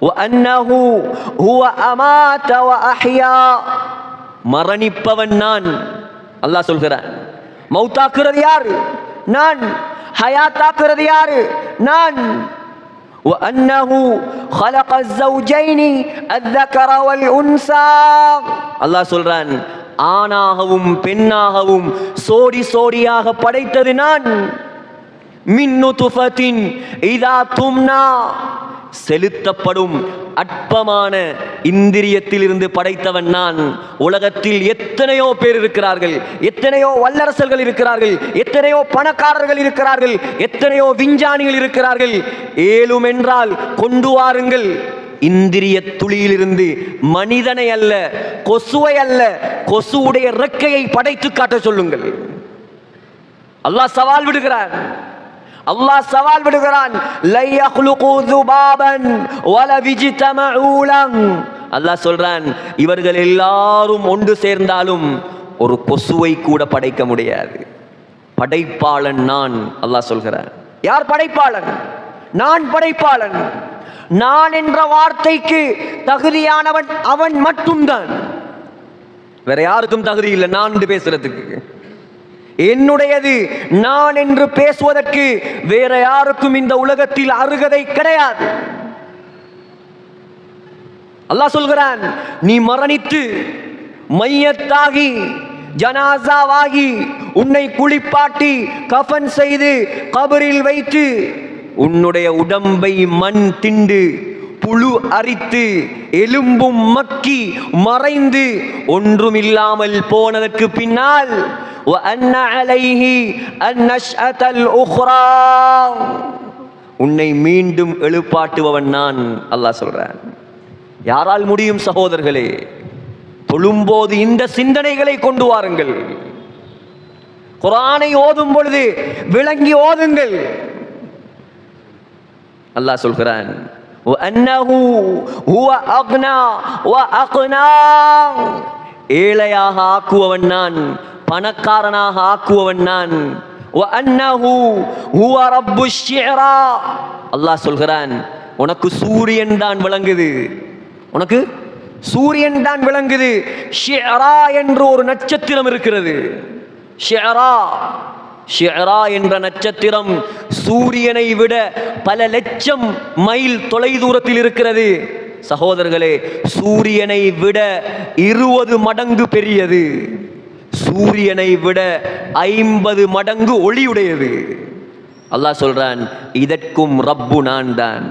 وأنه هو أمات وأحيا. மரணிப்பவன் நான். அல்லாஹ் சொல்கிறான். மௌத்தாக்குறது யாரு? நான். ஹயாத்தாக்குறது யாரு? நான். وأنه خلق الزوجين الذكر والأنثى. அல்லாஹ் சொல்றான், ஆணாகவும் பெண்ணாகவும் சோடி சோடியாக படைத்தது நான். மின் நுத்ஃபத்தின் இதா தும்னா, செலுத்தப்படும் அற்பமான இந்திரியத்திலிருந்து படைத்தவன் நான். உலகத்தில் எத்தனையோ பேர் இருக்கிறார்கள், எத்தனையோ வல்லரசர்கள் இருக்கிறார்கள், எத்தனையோ பணக்காரர்கள் இருக்கிறார்கள், எத்தனையோ விஞ்ஞானிகள் இருக்கிறார்கள். ஏலும் என்றால் கொண்டு வாருங்கள். இந்திரிய துளியிலிருந்து மனிதனை அல்ல, கொசுவை அல்ல, கொசுவுடைய இறக்கையை படைத்து காட்ட சொல்லுங்கள். அல்லாஹ் சவால் விடுகிறார். அல்லாஹ் சவால் விடுகிறான். லை யக்லுகு ذுபாபன் வல விஜ்தமஉ லஹ். அல்லாஹ் சொல்றான், இவர்கள் எல்லாரும் ஒன்று சேர்ந்தாலும் ஒரு கொசுவை கூட படைக்க முடியாது. படைப்பாளன் நான். அல்லாஹ் சொல்கிறான். யார் படைப்பாளன்? நான் படைப்பாளன். நான் என்ற வார்த்தைக்கு தகுதியானவன் அவன் மட்டும்தான். வேற யாருக்கும் தகுதி இல்லை நான் என்று பேசுறதுக்கு. என்னுடையது நான் என்று பேசுவதற்கு வேற யாருக்கும் இந்த உலகத்தில் அருகதை கிடையாது. அல்லாஹ் சொல்கிறான், நீ மரணித்து மையத்தாகி ஜனாசாவாகி உன்னை குளிப்பாட்டி கஃன் செய்து கபரில் வைத்து உன்னுடைய உடம்பை மண் திண்டு புழு அரித்து எலும்பும் மக்கி மறைந்து ஒன்றுமில்லாமல் போனதற்கு பின்னால் உன்னை மீண்டும் எழுப்பாட்டுபவன் நான். அல்லாஹ் சொல்றான். யாரால் முடியும் சகோதரர்களே? தொழும்போது இந்த சிந்தனைகளை கொண்டு வாருங்கள். குர்ஆனை ஓதும் பொழுது விளங்கி ஓதுங்கள். அல்லாஹ் சொல்கிறான், ஏழையாக ஆக்குவவன் நான், பணக்காரனாக ஆக்குவவன் நான். அல்லாஹ் சொல்கிறான், உனக்கு சூரியன் தான் விளங்குது, உனக்கு சூரியன் தான் விளங்குது. ஷிஅரா என்று ஒரு நட்சத்திரம் இருக்கிறது. ஷிஅரா ஷிஅரா என்ற நட்சத்திரம் சூரியனை விட பல லட்சம் மைல் தொலைதூரத்தில் இருக்கிறது. சகோதரர்களே, சூரியனை விட 20 மடங்கு பெரியது. சூரியனை விட 50 மடங்கு ஒளியுடையது. அல்லாஹ் சொல்றான், இதற்கும் ரப்பு நான் தான்.